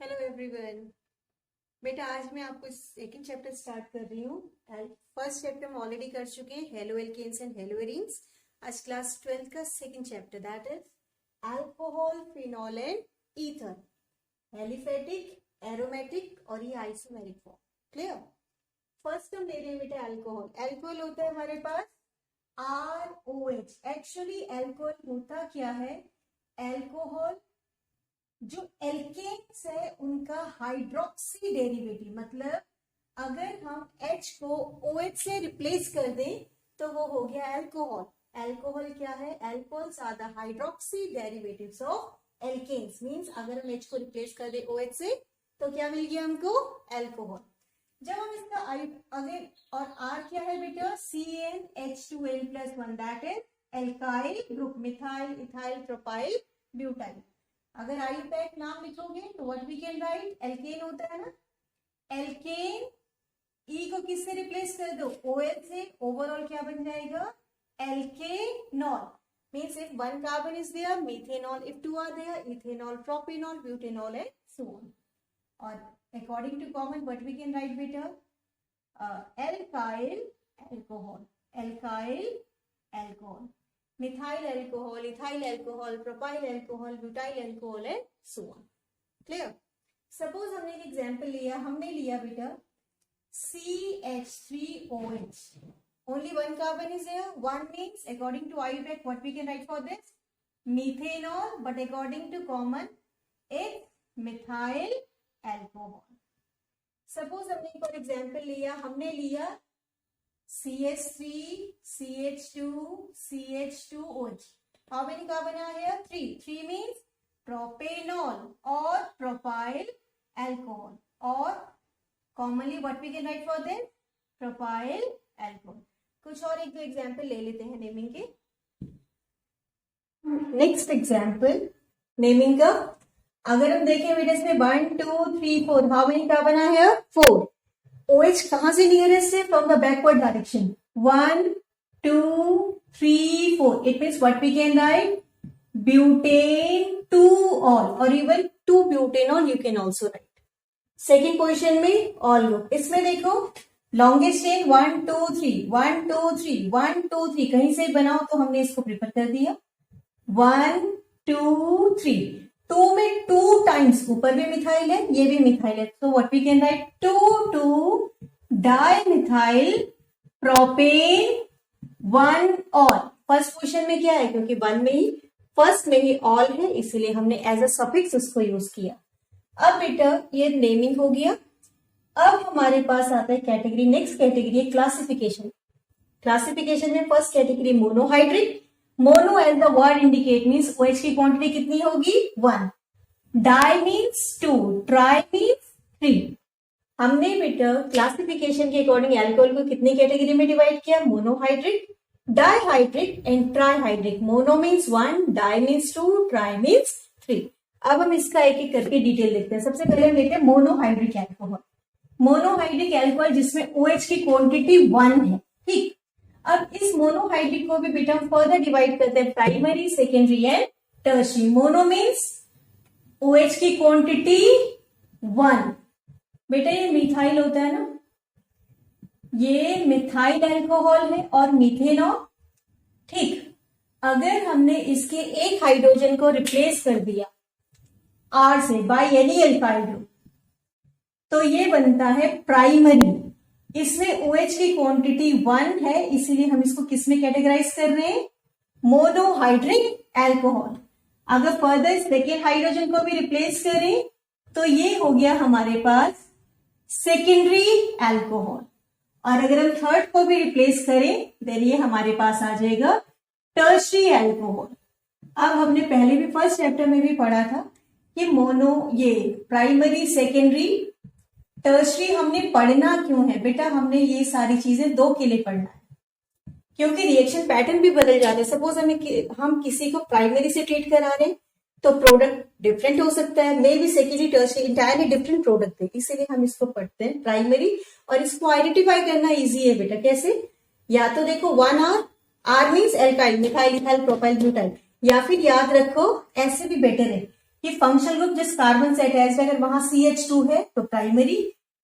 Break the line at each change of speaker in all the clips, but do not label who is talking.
Hello everyone. बेटा आज मैं आपको सेकंड चैप्टर स्टार्ट कर रही हूँ। फर्स्ट चैप्टर हम ऑलरेडी कर चुके हैं, halo alkanes and halo arenes. आज क्लास 12 का second chapter that is alcohol, phenol and ether, aliphatic, aromatic और ये आइसोमेरिक फॉर्म। क्लियर? फर्स्ट हम ले रहे हैं बेटा अल्कोहल। अल्कोहल होता है हमारे पास ROH। एक्चुअली अल्कोहल होता क्या है? अल्कोहल जो एल्केन्स है उनका हाइड्रोक्सी डेरिवेटिव, मतलब अगर हम H को OH से रिप्लेस कर दें तो वो हो गया अल्कोहल। अल्कोहल क्या है? Alcohols are the hydroxy derivatives of alkanes. Means अगर हम H को रिप्लेस कर दें OH से तो क्या मिल गया हमको? अल्कोहल। जब हम इसका अगर और R क्या है बेटा? CnH2n+1 that is alkyl group, methyl, ethyl, propyl, butyl. अगर आईपैक नाम लिखोगे तो what we can write? Alkane होता है ना, एल्केन ई को किससे रिप्लेस कर दो? OH से। ओवरऑल क्या बन जाएगा? Alkanol. Means if one carbon is there methanol, if two are there ethanol, propanol, butanol and so on. और according to common what we can write बेटा? Alkyl alcohol, alkyl alcohol, methyl alcohol, ethyl alcohol, propyl alcohol, butyl alcohol and so on. Clear? Suppose हमने एक example लिया, हमने लिया बेटा CH3OH, only one carbon is there. One means according to IUPAC what we can write for this? Methanol, but according to common it's methyl alcohol. Suppose हमने एक और example लिया, हमने लिया CH3, CH2, CH2OH. How many carbon are here? 3. 3 means propanol or propyl alcohol, or commonly what we can write for this? Propyl alcohol. कुछ और एक दो एग्जाम्पल ले लेते हैं नेमिंग के। नेक्स्ट एग्जाम्पल नेमिंग का अगर हम देखें बेटा इसमें 1 2 3 4, how many carbon are here? 4. OH कहां से नियरेस्ट है? From the backward direction. 1 2 3 4, it means what we can write? Butane 2-ऑल और even 2 butanol you can also write. Second position में ऑल ग्रुप। इसमें देखो लॉन्गेस्ट चेन 1 2 3 1 2 3 1 2 3, कहीं से बनाओ तो हमने इसको प्रिफर कर दिया 1 2 3। 2 में 2 टाइम्स ऊपर भी मिथाइल है, ये भी मिथाइल है, तो what we can write? 2 2 dimethyl propane 1-ऑल। फर्स्ट पोजीशन में क्या है? क्योंकि 1 में ही फर्स्ट में ही ऑल है इसीलिए हमने एज अ सफिक्स उसको यूज किया। अब बेटा ये नेमिंग हो गया। अब हमारे पास आता है कैटेगरी। नेक्स्ट कैटेगरी है क्लासिफिकेशन। क्लासिफिकेशन में first category monohydric. Mono as the word indicate means OH की क्वांटिटी कितनी होगी? 1। Di means 2, tri means 3। हमने बेटा क्लासिफिकेशन के अकॉर्डिंग अल्कोहल को कितनी कैटेगरी में डिवाइड किया? Monohydric, dihydric and trihydric. Mono means 1, di means 2, tri means 3। अब हम इसका एक एक करके डिटेल देखते हैं। सबसे पहले हम लेते हैं मोनोहाइड्रिक अल्कोहल। मोनोहाइड्रिक अल्कोहल जिसमें OH की क्वांटिटी 1 है। ठीक, अब इस मोनोहाइड्रिक को भी बेटा हम फर्दर डिवाइड करते हैं primary, secondary and tertiary. Mono means OH की क्वांटिटी 1। बेटा ये मिथाइल होता है ना, ये मिथाइल अल्कोहल है और मीथेनॉल। ठीक, अगर हमने इसके एक हाइड्रोजन को रिप्लेस कर दिया R से बाय एनी अल्काइल ग्रुप तो ये बनता है प्राइमरी। इसमें OH की क्वांटिटी 1 है इसीलिए हम इसको किस में कैटेगराइज कर रहे हैं? Monohydric alcohol. अगर फर्दर सेकेंड हाइड्रोजन को भी रिप्लेस करें तो ये हो गया हमारे पास सेकेंडरी अल्कोहल, और अगर हम थर्ड को भी रिप्लेस करें देन ये हमारे पास आ जाएगा टर्शियरी अल्कोहल। अब हमने पहले भी फर्स्ट चैप्टर में भी पढ़ा था कि ये प्राइमरी, सेकेंडरी, टर्शियरी हमने पढ़ना क्यों है? बेटा हमने ये सारी चीजें 2 के लिए पढ़ना है क्योंकि रिएक्शन पैटर्न भी बदल जाते हैं। सपोज हम किसी को प्राइमरी से ट्रीट करा रहे हैं तो प्रोडक्ट डिफरेंट हो सकता है, may be secondary, tertiary entirely different product है, इसीलिए हम इसको पढ़ते हैं प्राइमरी। और इसको आइडेंटिफाई करना इजी है बेटा। कैसे? या तो देखो 1 R means alkyl, methyl, ethyl, propyl, butyl, या फिर याद रखो ऐसे भी बेटर है कि फंक्शनल ग्रुप जिस कार्बन से अटैच्ड है, अगर वहां CH2 है तो primary,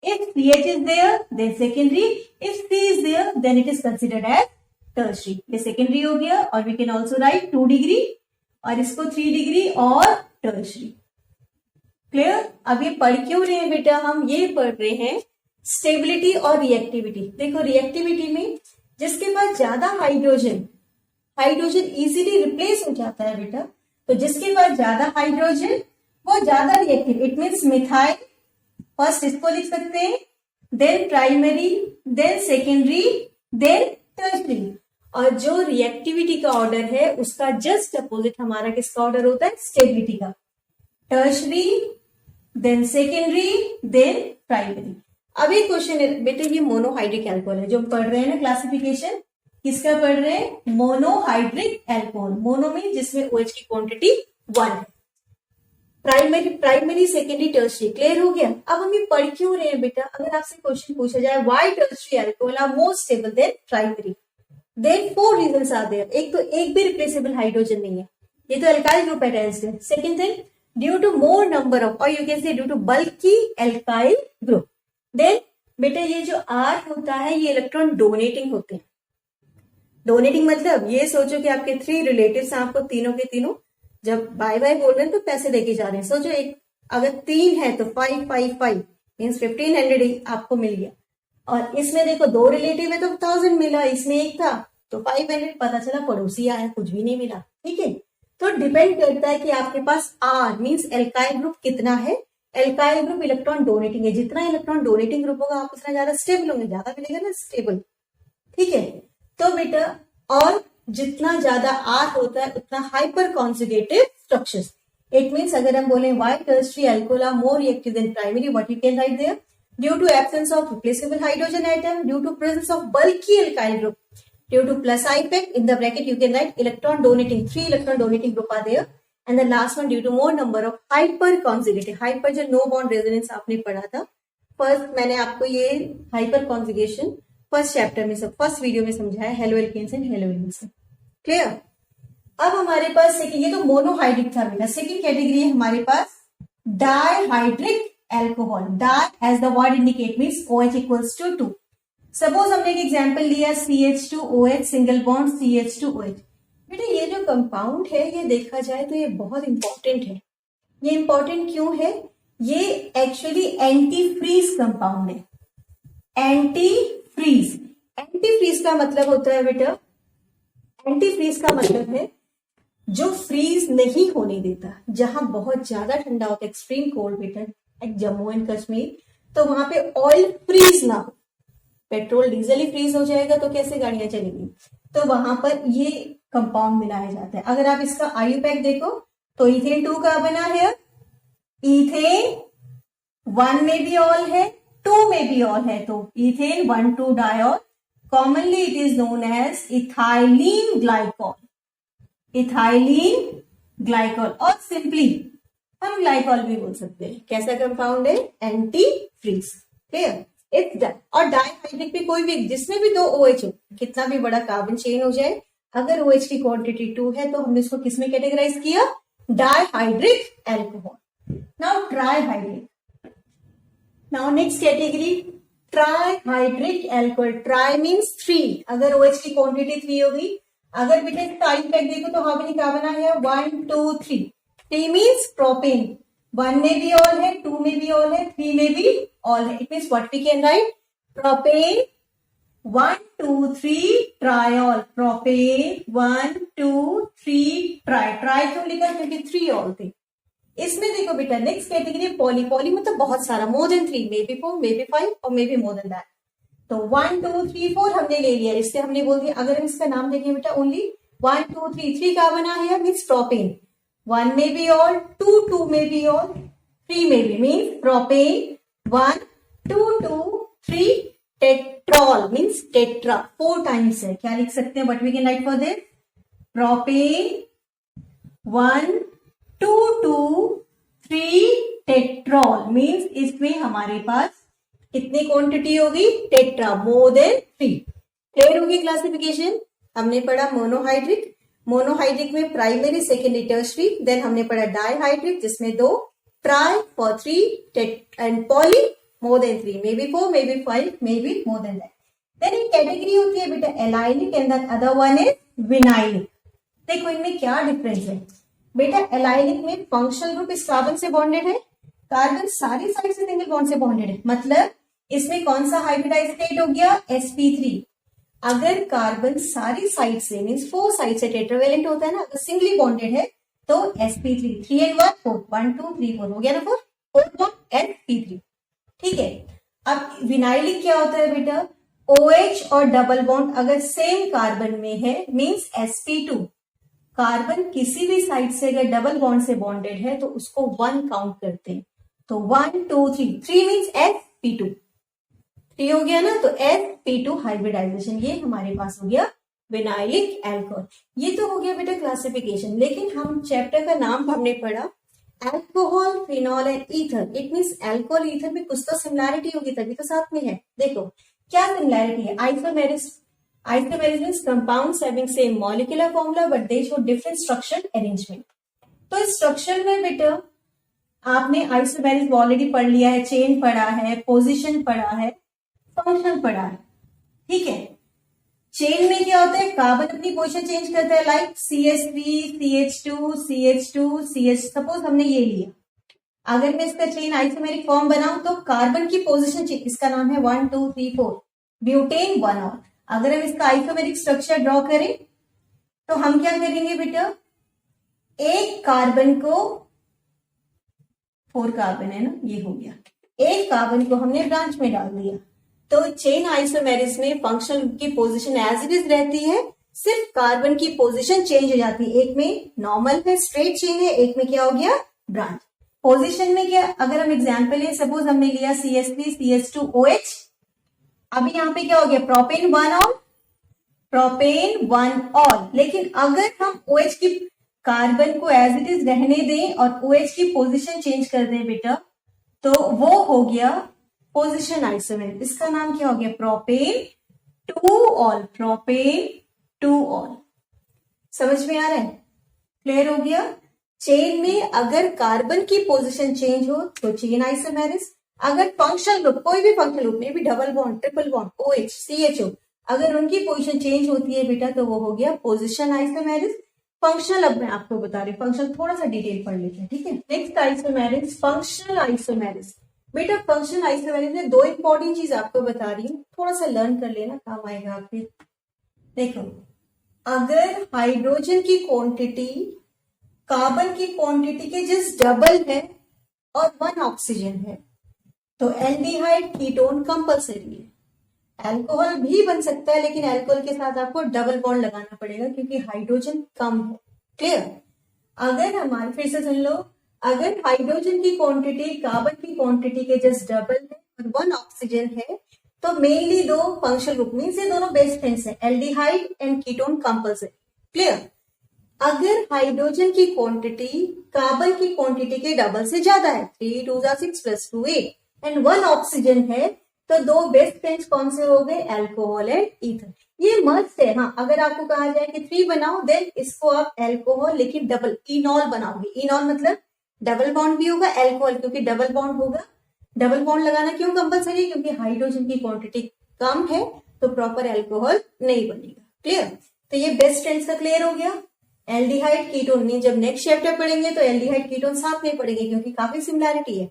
if CH is there then secondary, if C is there then it is considered as tertiary. ये सेकेंडरी हो गया, और we can also write 2 degree और इसको 3 डिग्री और टर्शरी. क्लियर? अब ये पढ़ क्यों रहे हैं बेटा? हम ये पढ़ रहे हैं स्टेबिलिटी और रिएक्टिविटी. देखो रिएक्टिविटी में जिसके पास ज्यादा हाइड्रोजन इजीली रिप्लेस हो जाता है बेटा. तो जिसके पास ज्यादा हाइड्रोजन वो ज्यादा reactive. It means methyl, first इसको लिख सकते हैं, then primary, then secondary, then tertiary. और जो रिएक्टिविटी का ऑर्डर है उसका जस्ट अपोजिट हमारा किसका ऑर्डर होता है? स्टेबिलिटी का. Tertiary, then secondary, then primary. अब एक क्वेश्चन है बेटे, ये मोनोहाइड्रिक एल्कोहल है जो हम पढ़ रहे हैं ना. क्लासिफिकेशन किसका पढ़ रहे हैं? Monohydric alcohol. मोनो में जिसमें OH की क्वांटिटी 1 है. Primary, secondary, tertiary. क्लियर हो गया? अब हम ये पढ़ क्यों रहे हैं बेटा? अगर आपसे क्वेश्चन पूछा जाए why tertiary alcohol are more stable than primary, then 4 reasons are there. एक तो एक भी रिप्लेसेबल हाइड्रोजन नहीं है, ये तो एल्काइल ग्रुप अटैच्ड है. Second thing, due to more number of, और you can say due to bulky alkyl group. Then बेटा ये जो R होता है ये इलेक्ट्रॉन डोनेटिंग होते हैं. डोनेटिंग मतलब ये सोचो कि आपके 3 रिलेटिव्स हैं, आपको तीनों के तीनों जब बाय बाय बोल रहे हैं तो पैसे देके जा रहे हैं. सोचो एक अगर 3 है तो 5 5 5 मीन्स 1500 आपको मिल गया. और इसमें देखो 2 रिलेटिव है तो 1000 मिला, इसमें एक था तो 500. पता चला पड़ोसी आया, कुछ भी नहीं मिला. ठीक है, तो डिपेंड करता है कि आपके पास R मीन्स एल्काइल ग्रुप कितना है. एल्काइल ग्रुप इलेक्ट्रॉन डोनेटिंग है. जितना इलेक्ट्रॉन डोनेटिंग ग्रुप होगा आप उतना ज्यादा स्टेबल होंगे, ज्यादा मिलेगा ना स्टेबल. ठीक है, तो बेटा और जितना ज्यादा R होता है उतना hyper conjugative structures. It means अगर हम बोले why tertiary alcohol are more reactive than primary, what you can write there? Due to absence of replaceable hydrogen atom, due to presence of bulky alkyl group, due to plus I effect, in the bracket you can write electron donating, 3 electron donating group are there, and the last one due to more number of hyper conjugated. hyper जो no bond resonance आपने पढ़ा था first, मैंने आपको ये hyper conjugation first chapter में first video में समझाया, halo alkanes and halo alkanes. Clear? अब हमारे पास ये तो मोनोहाइड्रिक था बेटा. सेकेंड कैटेगरी है हमारे पास dihydric alcohol. Di as the word indicate means OH equals to 2. Suppose हमने एक एग्जाम्पल लिया CH2OH सिंगल बॉन्ड CH2OH. बेटा ये जो कंपाउंड है ये देखा जाए तो ये बहुत इंपॉर्टेंट है. ये इंपॉर्टेंट क्यों है? ये एक्चुअली एंटी फ्रीज कंपाउंड है. एंटी फ्रीज का मतलब होता है बेटा, एंटी फ्रीज का मतलब है जो फ्रीज नहीं होने देता. जहां बहुत ज्यादा ठंडा होता है, एक्सट्रीम कोल्ड बेटा, जम्मू एंड कश्मीर, तो वहां पे ऑयल फ्रीज ना हो. पेट्रोल डीजल ही फ्रीज हो जाएगा तो कैसे गाड़ियां चलेंगी? तो वहां पर ये कंपाउंड मिलाया जाता है. अगर आप इसका IUPAC देखो तो इथेन 2 का बना है. इथेन 1 में भी ऑल है, 2 में भी ऑल है, तो ethane 1,2 diol. Commonly it is known as ethylene glycol. Ethylene glycol, और सिंपली हम ग्लाइकॉल भी बोल सकते हैं. कैसा कंपाउंड है? Antifreeze. Clear? It's done. और डाइहाइड्रिक में कोई भी जिसमें भी 2 OH हो, कितना भी बड़ा कार्बन चेन हो जाए, अगर OH की क्वांटिटी 2 है तो हमने इसको किसमें कैटेगराइज किया? Dihydric alcohol. Now trihydric. Now next category trihydric alcohol. Try means 3. अगर OH की क्वांटिटी 3 होगी, अगर बेटा इसका IUPAC देखो तो हाउ मेनी कार्बन है? 1 2 3. T means propane. 1 में भी ऑल है, 2 में भी ऑल है, 3 में भी ऑल है. It means what we can write? Propane 1 2 3 triol. Propane 1 2 3 tri. Tri क्यों लिखा? क्योंकि 3 ऑल थे. इसमें देखो बेटा नेक्स्ट कैटेगरी पॉली. पॉली मतलब बहुत सारा, मोर than 3, may B 4, may be 5 और मे बी मोर देन दैट. तो 1 2 3 4 हमने ले लिया. इससे हमने बोल दिया, अगर हम इसका नाम देखें बेटा ओनली 1 2 3 3 का बना है मीन्स प्रोपेन. 1 में भी ऑल, 2 में भी ऑल, 3 में भी, means propane 1 2 2 3. Tetrol means tetra, 4 times है. क्या लिख सकते हैं? What we can write for this? Propane 1 2 2 3 tetrol means इसमें हमारे पास कितनी क्वांटिटी होगी? Tetra, more than 3. क्लियर होगी क्लासिफिकेशन? हमने पढ़ा मोनोहाइड्रिक, मोनोहाइड्रिक में प्राइमरी, सेकेंडरी, टर्शरी। देन हमने पढ़ा डाईहाइड्रिक जिसमें 2, tri for 3 and poly more than 3, may B 4, may be 5, may be more than that. Then एक कैटेगरी होती है बेटा allylic and the other one is vinylic. देखो इनमें क्या डिफरेंस है बेटा। एलाइलिक में फंक्शनल ग्रुप इस कार्बन से बॉन्डेड है, कार्बन सारी साइड से सिंगल बॉन्ड से बॉन्डेड है, मतलब इसमें कौन सा हाइब्रिडाइज स्टेट हो गया, sp3। अगर कार्बन सारी साइड से मीन्स 4 साइड से टेट्रावेलेंट होता है ना, अगर सिंगली बॉन्डेड है तो sp3, 3 and 1 4, 1 2 3 4 हो गया ना, 4 बॉन्ड sp3। ठीक है। अब विनाइलिक क्या होता है बेटा, OH और डबल बॉन्ड अगर सेम कार्बन में है मीन्स sp2, कार्बन किसी भी साइड से अगर डबल बॉन्ड से बॉन्डेड है तो उसको 1 काउंट करते हैं। तो 1 2 3, 3 मीन्स sp2, 3 हो गया ना, तो sp2 हाइब्रिडाइजेशन, ये हमारे पास हो गया विनाइलिक एल्कोहल। ये तो हो गया बेटा क्लासिफिकेशन। लेकिन हम चैप्टर का नाम हमने पढ़ा alcohol, phenol and ether. It means alcohol ether में कुछ तो सिमिलैरिटी होगी तभी तो साथ में है। देखो क्या सिमिलैरिटी है, isomerism. Isomerism means compounds having same molecular formula but they show different structural arrangement. तो इस स्ट्रक्चर में बेटा आपने आइसोमेरिस ऑलरेडी पढ़ लिया है, चेन पढ़ा है, पोजीशन पढ़ा है, फंक्शन पढ़ा है। ठीक है। चेन में क्या होता है, कार्बन अपनी पोजीशन चेंज करता है, like CH3 CH2 CH2 CH। Suppose हमने ये लिया, अगर मैं इसका चेन आइसोमेरिक फॉर्म बनाऊं तो कार्बन की पोजीशन, इसका नाम है 1 2 3 4 ब्यूटेन 1 और। अगर हम इसका आइसोमेरिक स्ट्रक्चर ड्रॉ करें तो हम क्या करेंगे बेटा, एक कार्बन को, 4 कार्बन है ना, ये हो गया, एक कार्बन को हमने ब्रांच में डाल दिया। तो चेन आइसोमेरिस में फंक्शनल की पोजीशन एज इट इज रहती है, सिर्फ कार्बन की पोजीशन चेंज हो जाती है। एक में नॉर्मल है, स्ट्रेट चेन है, एक में क्या हो गया, ब्रांच। पोजीशन में क्या, अगर हम एग्जांपल ले, सपोज हमने लिया CH3 CH2 OH। अभी यहाँ पे क्या हो गया, प्रोपेन 1 ऑल, प्रोपेन 1 ऑल। लेकिन अगर हम OH की कार्बन को एज इट इज रहने दें और OH की पोजीशन चेंज कर दें बेटा, तो वो हो गया पोजीशन आइसोमेरिक। इसका नाम क्या हो गया, प्रोपेन 2 ऑल, प्रोपेन 2 ऑल। समझ में आ रहा है, क्लियर हो गया। चेन में अगर कार्बन की पोजीशन चेंज हो तो चेन आइसोमेरिस। अगर फंक्शनल ग्रुप, कोई भी फंक्शनल ग्रुप में भी double bond, triple bond, OH CHO, अगर उनकी पोजीशन चेंज होती है बेटा तो वो हो गया पोजीशन आइसोमेरिस। फंक्शनल अब मैं आपको बता रही हूँ, फंक्शनल थोड़ा सा डिटेल पढ़ लेते हैं। ठीक है। Next isomerism, functional isomerism. बेटा फंक्शनल आइसोमेरिस में 2 इंपॉर्टेंट चीज आपको बता रही हूँ, थोड़ा सा लर्न कर लेना, काम आएगा आपके। देखो अगर हाइड्रोजन की क्वांटिटी कार्बन की क्वांटिटी के जस्ट डबल है और 1 ऑक्सीजन है तो एल्डिहाइड कीटोन कंपल्सरी है। अल्कोहल भी बन सकता है लेकिन अल्कोहल के साथ आपको डबल बॉन्ड लगाना पड़ेगा क्योंकि हाइड्रोजन कम है। क्लियर। अगर हमारे, फिर से सुन लो, अगर हाइड्रोजन की क्वांटिटी कार्बन की क्वांटिटी के जस्ट डबल है और 1 ऑक्सीजन है तो मेनली 2 फंक्शनल ग्रुप मीन से दोनों बेस्ट फ्रेंड्स हैं, aldehyde and ketone compulsory. Clear. अगर हाइड्रोजन की क्वांटिटी कार्बन की क्वांटिटी के डबल से ज्यादा है, 3 2 6 + 2 8 एंड 1 ऑक्सीजन है तो 2 बेस्ट फ्रेंड्स कौन से हो गए, अल्कोहल एंड ईथर। ये मस्त है। हाँ, अगर आपको कहा जाए कि 3 बनाओ देन इसको आप अल्कोहल लेकिन डबल इनॉल बनाओगे। इनॉल मतलब डबल बॉन्ड भी होगा अल्कोहल, क्योंकि डबल बॉन्ड होगा। डबल बॉन्ड लगाना क्यों कंपलसरी है, क्योंकि हाइड्रोजन की क्वांटिटी कम है तो प्रॉपर अल्कोहल नहीं बनेगा। क्लियर। तो ये बेस्ट फ्रेंड्स का क्लियर हो गया। एल्डिहाइड कीटोन नहीं, जब नेक्स्ट चैप्टर पढ़ेंगे तो एल्डिहाइड कीटोन साथ में पढ़ेंगे क्योंकि काफी सिमिलैरिटी है।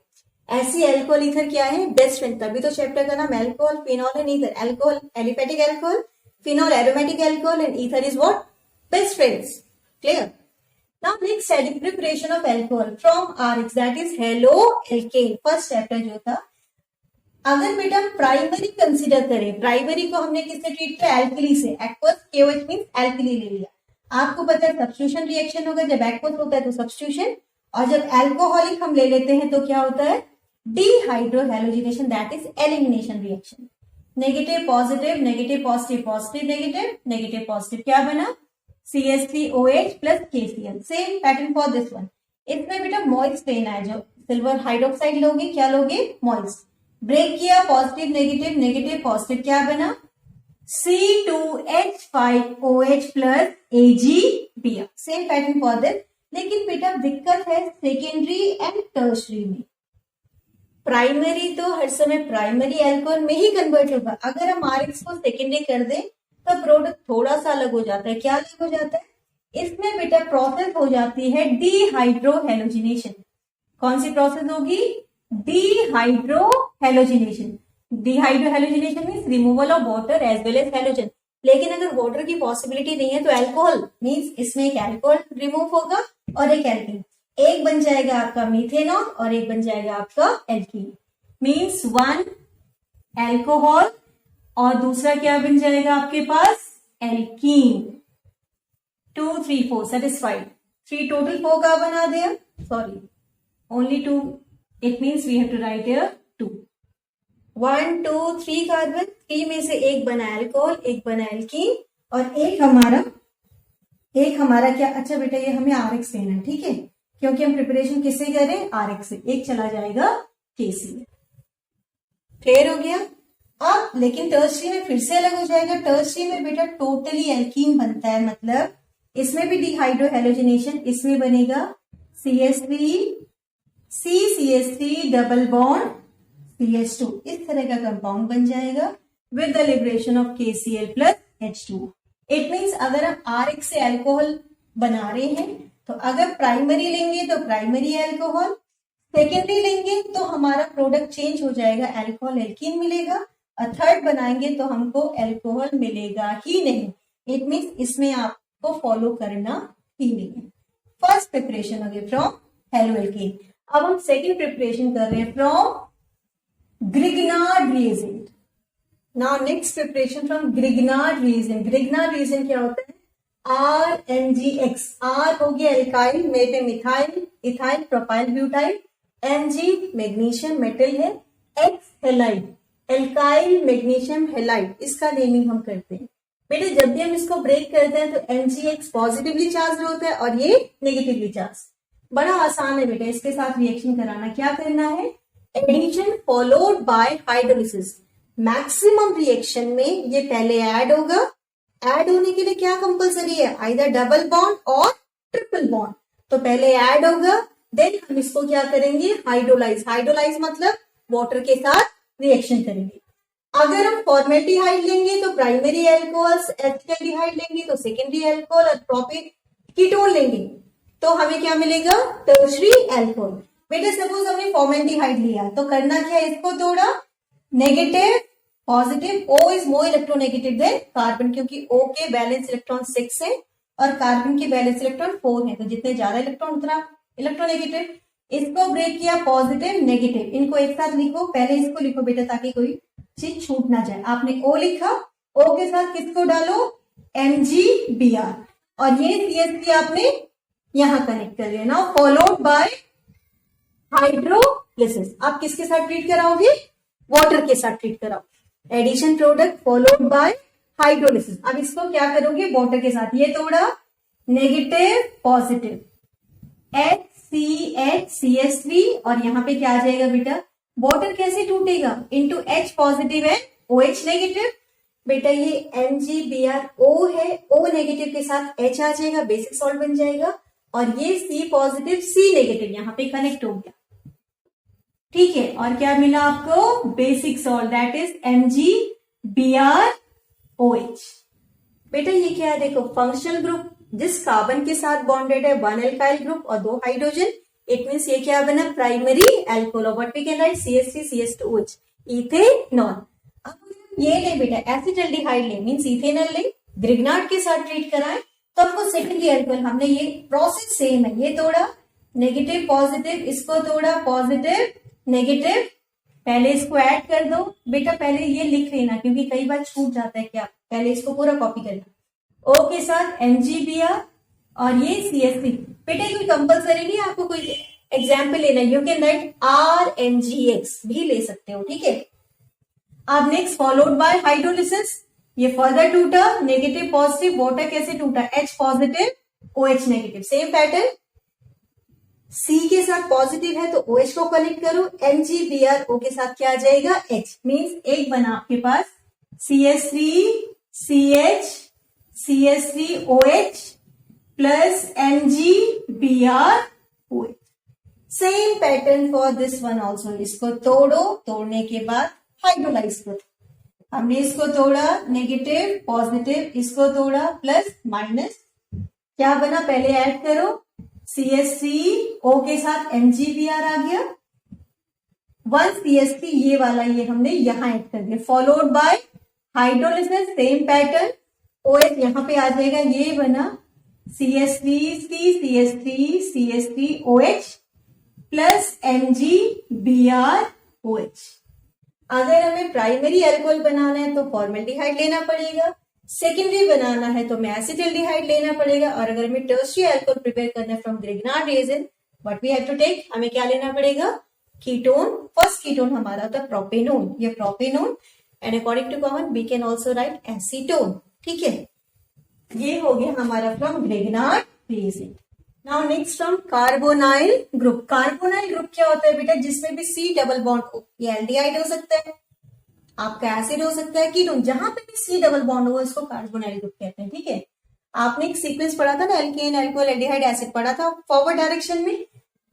ऐसी अल्कोहल ईथर क्या है, बेस्ट फ्रेंड, तभी तो चैप्टर का नाम alcohol phenol and ether. Alcohol aliphatic alcohol, phenol aromatic alcohol and ether is what, best friends. Clear. Now next study preparation of alcohol from RX, that is halo alkane. First chapter जो था, अगर बेटा primary consider करें, primary को हमने किससे treat किया, alkali से। एक्वस KOH मींस एल्कली ले लिया। आपको पता है सब्स्टिट्यूशन रिएक्शन होगा, जब एक्वस होता है तो सब्स्टिट्यूशन, और जब अल्कोहलिक हम ले लेते हैं तो क्या होता है, dehydrohalogenation, that is elimination reaction. Negative positive, negative positive, positive negative, negative positive, क्या बना, CH3OH + KCl। Same pattern for this one. इसमें बेटा मॉइस्ट लेना है, जो सिल्वर हाइड्रोक्साइड लोगे, क्या लोगे, मॉइस्ट। ब्रेक किया, पॉजिटिव नेगेटिव, नेगेटिव पॉजिटिव, क्या बना, C2H5OH plus AgBr। Same pattern for this. लेकिन बेटा दिक्कत है सेकेंडरी एंड टर्शरी में। प्राइमरी तो हर समय प्राइमरी अल्कोहल में ही कन्वर्ट होगा। अगर हम RX को सेकेंडरी कर दें तो प्रोडक्ट थोड़ा सा अलग हो जाता है। क्या अलग हो जाता है? इसमें बेटा प्रोसेस हो जाती है डिहाइड्रोहेलोजिनेशन। कौन सी प्रोसेस होगी? Dehydrohalogenation. Dehydrohalogenation means removal of water as well as halogen. लेकिन अगर वाटर की पॉसिबिलिटी नहीं है तो अल्कोहल मीन्स इसमें एक अल्कोहल रिमूव होगा और एक एल्कीन। एक बन जाएगा आपका मीथेनॉल और एक बन जाएगा आपका एल्कीन। मीन्स वन एल्कोहल और दूसरा क्या बन जाएगा आपके पास? एल्कीन। 2, 3, 4 सेटिस्फाइड। 3 टोटल 4 कार्बन आ गया। Sorry, only 2. It means we have to write here 2. 1, 2, 3 carbon. 3 में से एक बना अल्कोहल, एक बना एल्कीन और एक हमारा क्या? अच्छा बेटा ये हमें RX लेना है, ठीक है, क्योंकि हम प्रिपरेशन किससे करें? RX से। एक चला जाएगा KCl। क्लियर हो गया? अब लेकिन टर्शरी में फिर से अलग हो जाएगा। टर्शरी में बेटा टोटली एल्कीन बनता है, मतलब इसमें भी डिहाइड्रोहेलोजिनेशन। इसमें बनेगा CH3 CCH3 double bond CH2। इस तरह का कंपाउंड बन जाएगा with the liberation of KCl plus H2। It means अगर हम RX से अल्कोहल बना रहे हैं तो अगर प्राइमरी लेंगे तो प्राइमरी अल्कोहल, सेकेंडरी लेंगे तो हमारा प्रोडक्ट चेंज हो जाएगा, अल्कोहल एल्कीन मिलेगा, और थर्ड बनाएंगे तो हमको अल्कोहल मिलेगा ही नहीं। इट मीन्स इसमें आपको फॉलो करना ही नहीं है। फर्स्ट प्रिपरेशन हो गया फ्रॉम हेलो एल्कीन। अब हम सेकेंड प्रिपरेशन कर रहे हैं from Grignard reagent. Now next preparation from Grignard reagent. Grignard reagent क्या होता है? RNGX। R हो गया एल्काइल, मे पे methyl, ethyl, propyl, butyl. Mg magnesium metal है। X halide, alkyl magnesium halide, इसका नेमिंग हम करते हैं। बेटे जब भी हम इसको ब्रेक करते हैं तो MgX पॉजिटिवली चार्ज होता है और ये नेगेटिवली चार्ज। बड़ा आसान है बेटा इसके साथ रिएक्शन कराना। क्या करना है? Addition followed by hydrolysis. Maximum reaction में ये पहले ऐड होगा। ऐड होने के लिए क्या कंपलसरी है? आइदर डबल बॉन्ड और ट्रिपल बॉन्ड। तो पहले ऐड होगा, देन हम इसको क्या करेंगे? हाइड्रोलाइज। हाइड्रोलाइज मतलब वाटर के साथ रिएक्शन करेंगे। अगर हम फॉर्मेल्डिहाइड लेंगे तो प्राइमरी अल्कोहल्स, एसिटाल्डिहाइड लेंगे तो सेकेंडरी अल्कोहल और प्रोपिक कीटोन लेंगे तो हमें क्या मिलेगा? Tertiary alcohol. बेटा सपोज हमने फॉर्मेल्डिहाइड लिया तो करना क्या है? इसको तोड़ा, negative positive. O is more electronegative than carbon, क्योंकि O के बैलेंस इलेक्ट्रॉन 6 है और कार्बन के बैलेंस इलेक्ट्रॉन 4 है, तो जितने ज्यादा इलेक्ट्रॉन उतना इलेक्ट्रोनेगेटिव। इसको ब्रेक किया, पॉजिटिव नेगेटिव। इनको एक साथ लिखो, पहले इसको लिखो बेटा ताकि कोई चीज छूट ना जाए। आपने O लिखा, O के साथ किसको डालो? MgBr, और ये CH3 आपने यहां कनेक्ट कर लिया। Now followed by hydrolysis. आप किसके साथ ट्रीट कराओगे? वाटर के साथ ट्रीट कराओगे। Addition product followed by hydrolysis. अब इसको क्या करोगे? वाटर के साथ। ये तोड़ा, नेगेटिव पॉजिटिव, HCH3 और यहाँ पे क्या आ जाएगा बेटा? वाटर कैसे टूटेगा? इंटू H पॉजिटिव है, OH नेगेटिव। बेटा ये MgBrO है, O नेगेटिव के साथ H आ जाएगा, बेसिक सॉल्ट बन जाएगा, और ये C पॉजिटिव C नेगेटिव यहाँ पे कनेक्ट हो गया, ठीक है। और क्या मिला आपको? Basic salt, that is MgBrOH। बेटा ये क्या है? देखो फंक्शनल ग्रुप जिस कार्बन के साथ बॉन्डेड है, 1 एल्काइल ग्रुप और 2 हाइड्रोजन। इट मीन्स ये क्या बना? Primary alcohol. What we can write? CH3 CH2OH, ethanol. अब ये ले बेटा एसिटाल्डिहाइड ले, मीन्स इथेनॉल ले, ग्रिग्नार्ड के साथ ट्रीट कराएं तो आपको सेकेंडरी अल्कोहल। हमने ये प्रोसेस सेम है। ये तोड़ा, नेगेटिव पॉजिटिव, इसको तोड़ा, पॉजिटिव नेगेटिव। पहले इसको ऐड कर दो। बेटा पहले ये लिख लेना क्योंकि कई बार छूट जाता है। क्या? पहले इसको पूरा कॉपी करना। O के साथ MgBr और ये CH3। बेटा कोई कंपलसरी नहीं, आपको कोई एग्जाम्पल लेना। यू कैन राइट RNGX भी ले सकते हो, ठीक है। अब नेक्स्ट फॉलोड बाय हाइड्रोलिसिस। ये फर्दर टूटा, नेगेटिव पॉजिटिव, वाटर कैसे टूटा? H positive OH negative. Same pattern, C के साथ पॉजिटिव है तो OH को कनेक्ट करो, MgBrO के साथ क्या आ जाएगा? H। मीन्स एक बना आपके पास CH3 CH CH3OH plus MgBrOH. Same pattern for this one also. इसको तोड़ो, तोड़ने के बाद हाइड्रोलाइज करो. हमने इसको तोड़ा, नेगेटिव पॉजिटिव, इसको तोड़ा प्लस माइनस, क्या बना पहले ऐड करो. CH3O के साथ MgBr आ गया. 1 CH3 ये वाला, ये हमने यहां ऐड कर दिया, followed by hydrolysis. Same pattern, OH यहां पे आ जाएगा, ये बना CH3CH3CH3OH प्लस MgBrOH. अगर हमें प्राइमरी अल्कोहल बनाना है तो फॉर्मेल्डिहाइड लेना पड़ेगा, सेकेंडरी बनाना है तो हमें एसिटिल्डिहाइड लेना पड़ेगा, और अगर हमें टर्शियरी अल्कोहल प्रिपेयर करना है from Grignard reagent, what we have to take, हमें क्या लेना पड़ेगा, कीटोन. फर्स्ट कीटोन हमारा होता है प्रोपेनोन, ये propanone, and according to common we can also write acetone. ठीक है, ये हो गया हमारा from Grignard reagent. Now next from carbonyl group. Carbonyl group क्या होता है बेटा, जिसमें भी C डबल बॉन्ड हो, ये एल्डिहाइड हो सकता है, आपका एसिड हो सकता है, कीटोन, जहां पे भी C डबल बॉन्ड हो इसको कार्बोनाइल ग्रुप कहते हैं. ठीक है, आपने एक सीक्वेंस पढ़ा था ना, एल्केन अल्कोहल एल्डिहाइड एसिड पढ़ा था फॉरवर्ड डायरेक्शन में.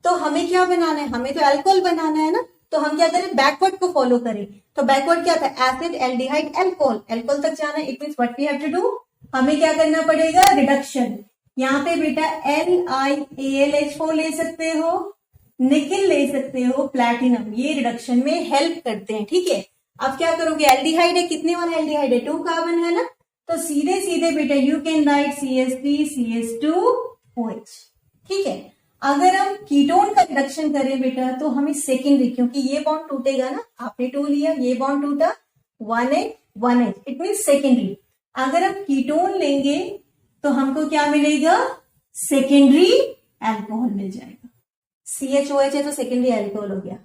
तो हमें क्या बनाना है, हमें तो अल्कोहल बनाना है ना, तो हम क्या करें, बैकवर्ड को फॉलो करें. तो बैकवर्ड क्या था, एसिड एल्डिहाइड अल्कोहल, अल्कोहल तक जाना है. It means what we have to do, हमें क्या करना पड़ेगा, रिडक्शन. यहाँ पे बेटा NiAlH4 ले सकते हो, निकिल ले सकते हो, प्लैटिनम, ये रिडक्शन में हेल्प करते हैं. ठीक है, अब क्या करोगे, एल्डिहाइड है, कितने वाला एल्डिहाइड है, 2 कार्बन है ना, तो सीधे सीधे बेटा यू कैन राइट CH3CH2OH. ठीक है, अगर हम कीटोन का रिडक्शन करें बेटा तो हमें सेकेंडरी, क्योंकि ये बॉन्ड टूटेगा ना, आपने 2 लिया, ये बॉन्ड टूटा, 1H, इट मीन सेकेंडरी. अगर हम कीटोन लेंगे तो हमको क्या मिलेगा, सेकेंडरी अल्कोहल मिल जाएगा. CHOH है तो सेकेंडरी अल्कोहल हो गया.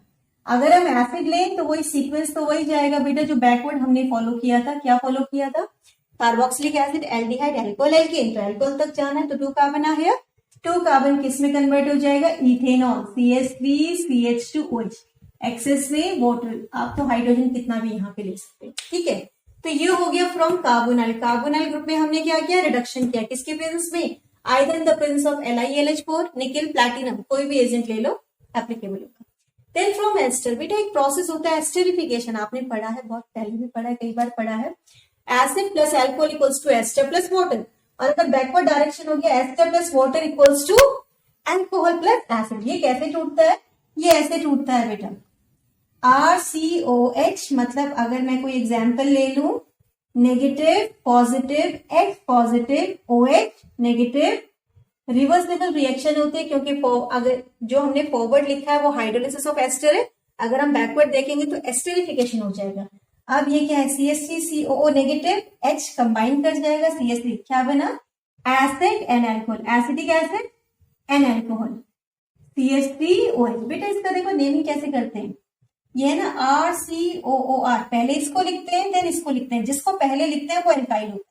अगर हम एसिड लें तो वही सीक्वेंस तो वही जाएगा बेटा जो बैकवर्ड हमने फॉलो किया था. क्या फॉलो किया था, carboxylic acid aldehyde alcohol alkane, तो अल्कोहल तक जाना है तो 2 कार्बन आ गया, 2 कार्बन किस में कन्वर्ट हो जाएगा, इथेनॉल, CH3CH2OH. एक्सेस में वाटर, आप तो हाइड्रोजन कितना भी यहाँ पे ले सकते हैं. ठीक है, तो ये हो गया फ्रॉम कार्बोनाइल. कार्बोनाइल ग्रुप में हमने क्या किया, रिडक्शन किया, किसके प्रेजेंस में, either in the presence of LiAlH4, nickel, platinum, कोई भी एजेंट ले लो, एप्लीकेबल होगा. देन फ्रॉम एस्टर, बेटा एक प्रोसेस होता है एस्टरिफिकेशन, आपने पढ़ा है, बहुत पहले भी पढ़ा है, कई बार पढ़ा है. Acid plus alcohol equals to ester plus water, और अगर बैकवर्ड डायरेक्शन हो गया ester plus water equals to alcohol plus acid. ये कैसे टूटता है, ये ऐसे टूटता है बेटा, RCOH, मतलब अगर मैं कोई एग्जाम्पल ले लू, negative positive, X positive, OH negative, reversible reaction होती है, क्योंकि अगर जो हमने फॉरवर्ड लिखा है वो हाइड्रोलिसिस ऑफ एस्टर है, अगर हम बैकवर्ड देखेंगे तो एस्टरिफिकेशन हो जाएगा. अब ये क्या है, CH3COO नेगेटिव, H कंबाइन कर जाएगा, CH3 क्या बना, acid and alcohol, acidic acid and alcohol, CH3OH. बेटा इसका देखो नेमिंग कैसे करते हैं, ये है ना RCOOR, पहले इसको लिखते हैं देन इसको लिखते हैं, जिसको पहले लिखते हैं वो एल्काइल होता है,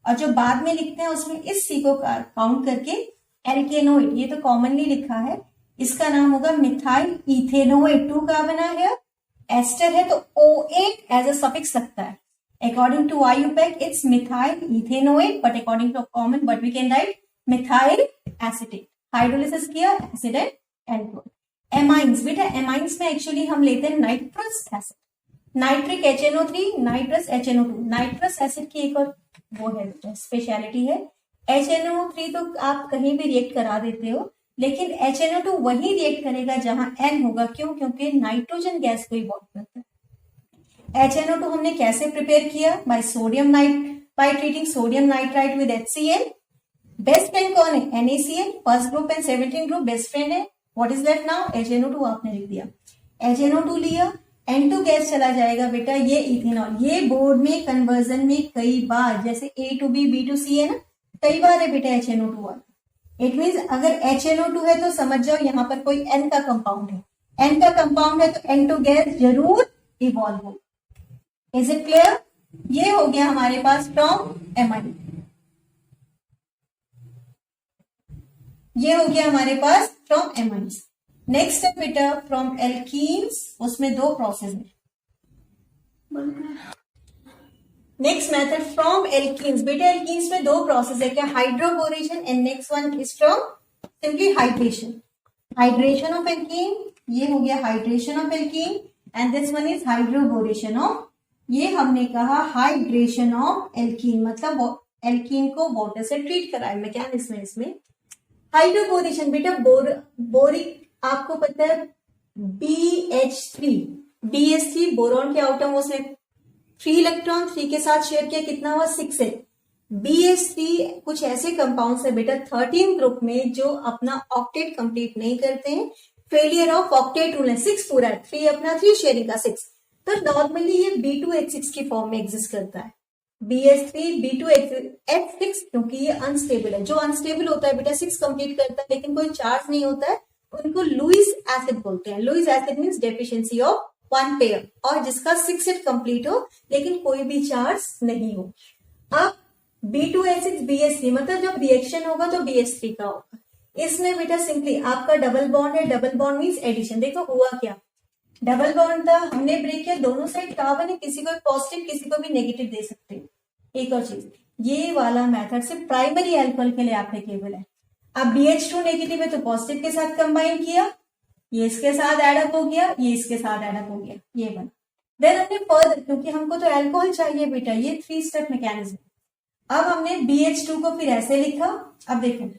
और जो बाद में लिखते हैं उसमें इस C को काउंट करके एल्केनोइड, ये तो कॉमनली लिखा है, इसका नाम होगा मिथाइल इथेनोइड. 2 कार्बन आ गया, एस्टर है तो O8 एज अ सफिक्स लगता है. According to IUPAC it's methyl ethanoid, but according to common but we can write methyl acetate. Hydrolysis किया, एसिड एंड अल्कोहल. एमाइंस, बेटा एमाइंस में एक्चुअली हम लेते हैं nitrous acid, nitric HNO3, nitrous HNO2. Nitrous acid की एक और वो है स्पेशलिटी है, HNO3 तो आप कहीं भी रिएक्ट करा देते हो, लेकिन HNO2 वही रिएक्ट करेगा जहां N होगा. क्यों, क्योंकि नाइट्रोजन गैस को ही बॉन्ड करता है. HNO2 हमने कैसे प्रिपेयर किया, by sodium by treating sodium nitrite with HCl. Best friend कौन है, NaCl, first group and 17 group best friend है. What is left now, HNO2 आपने लिख दिया, HNO2 लिया, N2 गैस चला जाएगा बेटा, ये इथेनॉल. ये बोर्ड में कन्वर्जन में कई बार, जैसे A to B, B to C है ना, कई बार है बेटा HNO2 वाला. इट मीन्स अगर HNO2 है तो समझ जाओ यहाँ पर कोई N का कंपाउंड है, N का कंपाउंड है तो N2 गैस जरूर इवॉल्व हो. इज इट क्लियर, ये हो गया हमारे पास फ्रॉम एमाइन. ये हो गया हमारे पास फ्रॉम एमाइंस. नेक्स्ट है बेटा फ्रॉम एल्कीन्स, उसमें 2 प्रोसेस है. Next method from alkenes. बेटा एल्कीन्स में दो प्रोसेस है क्या, hydroboration and next one is from simply hydration. Hydration of alkene, ये हो गया hydration of alkene, and this one is hydroboration of, ये हमने कहा हाइड्रेशन ऑफ एल्कीन, मतलब एल्कीन को वाटर से ट्रीट करा है मैकेनिज्म में. इसमें हाइड्रोबोरेशन बेटा बोरिक आपको पता है BH3, BH3 बोरॉन के आउटम उसने 3 इलेक्ट्रॉन 3 के साथ शेयर किया, कितना हुआ 6 है. BH3 कुछ ऐसे कंपाउंड्स है बेटा 13 ग्रुप में जो अपना ऑक्टेट कंप्लीट नहीं करते हैं, फेलियर ऑफ ऑक्टेट रूल है. 6 पूरा है, 3 अपना 3 शेयरिंग का 6, तो नॉर्मली ये B2H6 की फॉर्म में एग्जिस्ट करता है. BH3 B2H6 क्योंकि ये अनस्टेबल है. जो अनस्टेबल होता है बेटा 6 कंप्लीट करता है लेकिन कोई चार्ज नहीं होता है, उनको लुईस एसिड बोलते हैं. Lewis acid means deficiency of 1 pair, और जिसका 6 सेट कंप्लीट हो लेकिन कोई भी चार्ज नहीं हो. अब B2H6 BH3 मतलब जब रिएक्शन होगा तो BH3 का होगा. इसमें बेटा सिंपली आपका डबल बॉन्ड है, डबल बॉन्ड मीन्स एडिशन. देखो हुआ क्या, डबल बॉन्ड था, हमने ब्रेक किया, दोनों साइड कार्बन है, किसी को पॉजिटिव किसी को भी नेगेटिव दे सकते हैं. एक और चीज, ये वाला मेथड से प्राइमरी अल्कोहल के लिए एप्लीकेबल है. अब BH2 नेगेटिव है तो पॉजिटिव के साथ कंबाइन किया, ये इसके साथ एडअप हो गया, ये इसके साथ एडअप हो गया, ये बना. देन हमने फर्दर, क्योंकि हमको तो अल्कोहल चाहिए बेटा, ये 3 स्टेप मैकेनिज्म. अब हमने BH2 को फिर ऐसे लिखा, अब देखो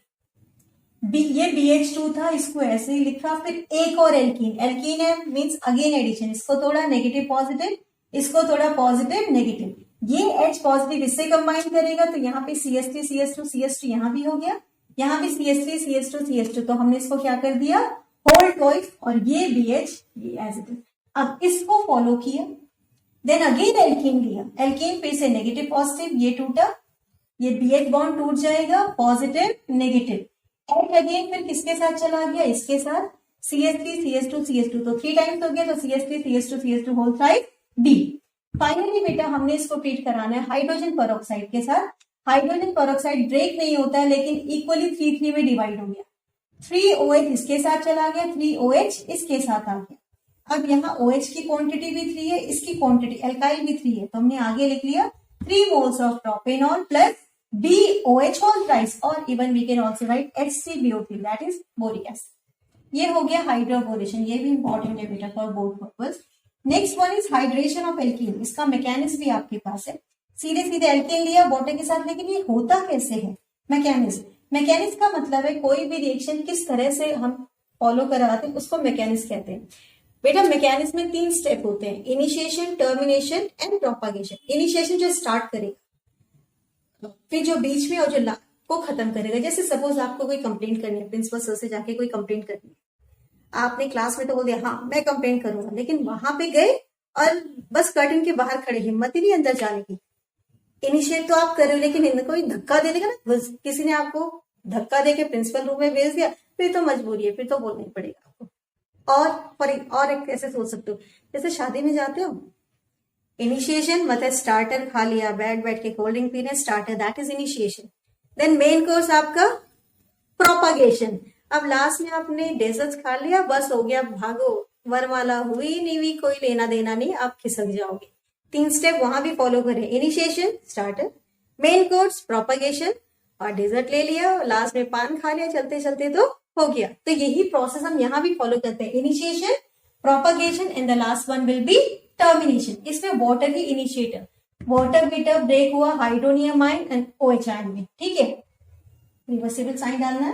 ये BH2 था, इसको ऐसे ही लिखा, फिर एक और एल्कीन, एल्कीन है मींस अगेन एडिशन, इसको थोड़ा नेगेटिव पॉजिटिव, इसको थोड़ा पॉजिटिव नेगेटिव, ये H पॉजिटिव इससे कंबाइन करेगा तो यहाँ पे CH3 CH2 CH2 यहाँ भी हो गया, यहाँ भी CH3 CH2 CH2, तो हमने इसको क्या कर दिया होल ट्वाइस, और ये BH ये एज इट इज. अब इसको फॉलो किया, देन अगेन एल्कीन लिया, एल्कीन फिर से नेगेटिव पॉजिटिव, ये टूटा, ये BH बॉन्ड टूट जाएगा, पॉजिटिव नेगेटिव. H अगेन फिर किसके साथ चला गया, इसके साथ, CH3 CH2 CH2, तो 3 टाइम्स हो गया, तो CH3 CH2 CH2 whole side D. Finally बेटा हमने इसको ट्रीट कराना है हाइड्रोजन पेरोक्साइड के साथ. हाइड्रोजन पेरोक्साइड ब्रेक नहीं होता है लेकिन इक्वली 3 में डिवाइड हो गया, 3OH इसके साथ चला गया, 3OH इसके साथ आ गया. अब यहाँ OH की क्वांटिटी भी 3 है, इसकी क्वांटिटी एल्काइल भी 3 है, तो हमने आगे लिख लिया 3 moles of propanol plus BOH whole thrice, और even we can also write HCBO3 that is boric acid. ये हो गया हाइड्रोबोरेशन, ये भी इंपॉर्टेंट है बेटा for both purpose. Next one is hydration of alkene. इसका मैकेनिज्म भी आपके पास है, सीधे सीधे एल्कीन लिया वाटर के साथ, लेकिन ये होता कैसे है मैकेनिज्म. मैकेनिज्म का मतलब है कोई भी रिएक्शन किस तरह से हम फॉलो कराते हैं उसको मैकेनिज्म कहते हैं. बेटा मैकेनिज्म में 3 स्टेप होते हैं, initiation, termination and propagation. Initiation जो स्टार्ट करेगा, फिर जो बीच में और जो को खत्म करेगा. जैसे सपोज आपको कोई कंप्लेंट करनी है, प्रिंसिपल सर से जाके कोई कंप्लेंट करनी है, आपने क्लास में तो बोल दिया हाँ मैं कंप्लेंट करूंगा, लेकिन वहां पे गए और बस कर्टन के बाहर खड़े, हिम्मत ही नहीं अंदर जाने की. इनिशिएट तो आप कर रहे हो लेकिन कोई धक्का दे देगा ना, बस किसी ने आपको धक्का देके प्रिंसिपल रूम में भेज दिया, फिर तो मजबूरी है, फिर तो बोलना ही पड़ेगा आपको. और एक कैसे सोच सकते हो, जैसे शादी में जाते हो, इनिशिएशन मतलब स्टार्टर खा लिया, बैठ के कोल्ड ड्रिंक पीने, starter that is initiation. Then main course आपका प्रोपागेशन. अब लास्ट में आपने डेजर्ट्स खा लिया, बस हो गया, भागो, वरमाला हुई नहीं हुई कोई लेना देना नहीं, आप खिसक जाओगे. 3 स्टेप वहां भी फॉलो करें, initiation starter, main course propagation, और डेजर्ट ले लिया, लास्ट में पान खा लिया चलते चलते तो हो गया. तो यही प्रोसेस हम यहाँ भी फॉलो करते हैं, initiation, propagation and the last one will be termination. इसमें वाटर की इनिशिएटर, वाटर बेटा ब्रेक हुआ hydronium ion and OH ion में, ठीक है, रिवर्सिबल साइन डालना है.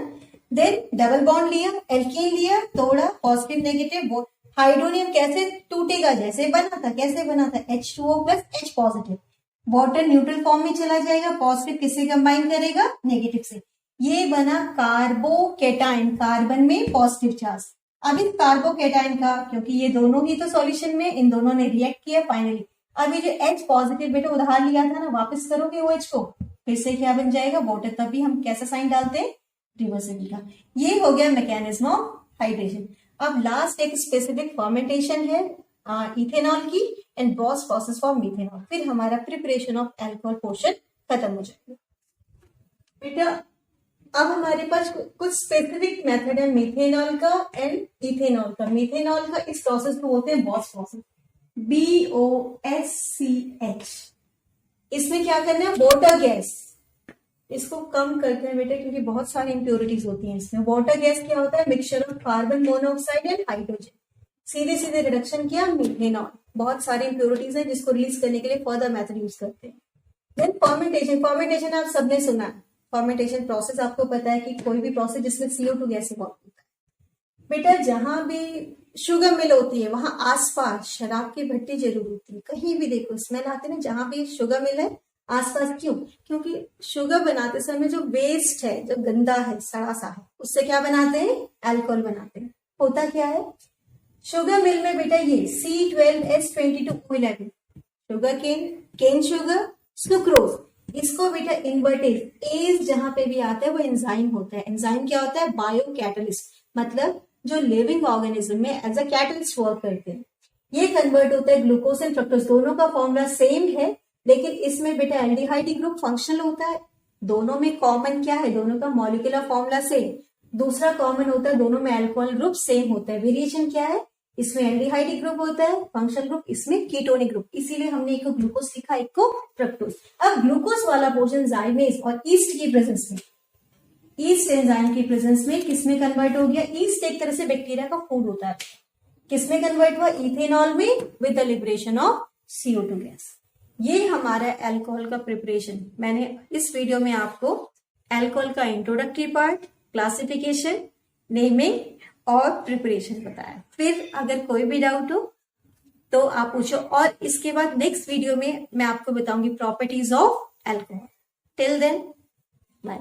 देन डबल बॉन्ड लिया, एल्कीन लिया, तोड़ा, पॉजिटिव नेगेटिव, हाइड्रोनियम कैसे टूटेगा, जैसे बना था, कैसे बना था, H2O plus H positive, water neutral form में चला जाएगा, पॉजिटिव किससे कंबाइन करेगा, नेगेटिव से, ये बना कार्बोकेटाइन, कार्बन में पॉजिटिव चार्ज. अब इस कार्बोकेटाइन का, क्योंकि ये दोनों ही तो सॉल्यूशन में, इन दोनों ने रिएक्ट किया फाइनली. अभी जो H पॉजिटिव बेटा उधार लिया था ना, वापस करोगे OH को, फिर से क्या बन जाएगा वाटर. तभी हम कैसा साइन डालते हैं, रिवर्सिबल का. ये हो गया मैकेनिज्म ऑफ हाइड्रेशन. अब लास्ट एक स्पेसिफिक फर्मेंटेशन है इथेनॉल की and Bros process for methanol. फिर हमारा प्रिपरेशन ऑफ अल्कोहल पोर्शन खत्म हो जाएगा. बेटा अब हमारे पास कुछ स्पेसिफिक मेथड है मिथेनॉल का एंड इथेनॉल का. मिथेनॉल का इस प्रोसेस को बोलते हैं बॉस प्रोसेस, BOSCH. इसमें क्या करना है, वाटर गैस, इसको कम करते हैं बेटा क्योंकि बहुत सारी इंप्योरिटीज होती हैं इसमें। वाटर गैस क्या होता है, mixture of carbon monoxide and hydrogen, सीधे सीधे रिडक्शन किया मीथेनॉल, बहुत सारी इंप्योरिटीज है जिसको रिलीज करने के लिए फर्दर मेथड यूज करते हैं। देन फर्मेंटेशन, फर्मेंटेशन आप सबने सुना है, फर्मेंटेशन प्रोसेस आपको पता है कि कोई भी प्रोसेस जिसमें CO2 गैस इवॉल्व होता है। बेटा जहां भी शुगर मिल होती है वहां आसपास शराब की भट्टी जरूर होती है, कहीं भी देखो स्मेल आती है ना, जहां भी शुगर मिल है आसपास, क्यों, क्योंकि शुगर बनाते समय जो वेस्ट है, जो गंदा है, सड़ा सा है, उससे क्या बनाते हैं, अल्कोहल बनाते हैं। होता क्या है शुगर मिल में बेटा, ये C12H22O11 sugar cane sugar, sucrose, इसको बेटा इन्वर्टेज एज जहां पे भी आता है वो एंजाइम होता है। एंजाइम क्या होता है, बायो कैटलिस्ट, मतलब जो लिविंग ऑर्गेनिज्म में एज अ कैटलिस्ट वर्क करते हैं। ये कन्वर्ट होता है ग्लूकोज एंड फ्रक्टोज, दोनों का फॉर्मूला सेम है, लेकिन इसमें बेटा एल्डिहाइड ग्रुप फंक्शनल होता है। दोनों में कॉमन क्या है, दोनों का मॉलिक्यूलर फॉर्मूला सेम। दूसरा कॉमन होता है दोनों में अल्कोहल ग्रुप सेम होता है। वेरिएशन क्या है, इसमें एल्डिहाइड ग्रुप होता है, फंक्शनल ग्रुप इसमें कीटोनिक ग्रुप, इसीलिए हमने एक को ग्लूकोज लिखा, एक को फ्रक्टोज। अब ग्लूकोज वाला पोर्शन जाइमेज और ईस्ट की प्रेजेंस में, ईस्ट एंजाइम की प्रेजेंस में किसमें कन्वर्ट हो गया, ईस्ट एक तरह से बैक्टीरिया का फूड होता है, किसमें कन्वर्ट हुआ, इथेनॉल में, with the liberation of CO2 gas. ये हमारा अल्कोहल का प्रिपरेशन। मैंने इस वीडियो में आपको अल्कोहल का इंट्रोडक्टरी पार्ट, क्लासिफिकेशन, नेमिंग और प्रिपरेशन बताया। फिर अगर कोई भी डाउट हो तो आप पूछो, और इसके बाद नेक्स्ट वीडियो में मैं आपको बताऊंगी properties of alcohol. Till then bye.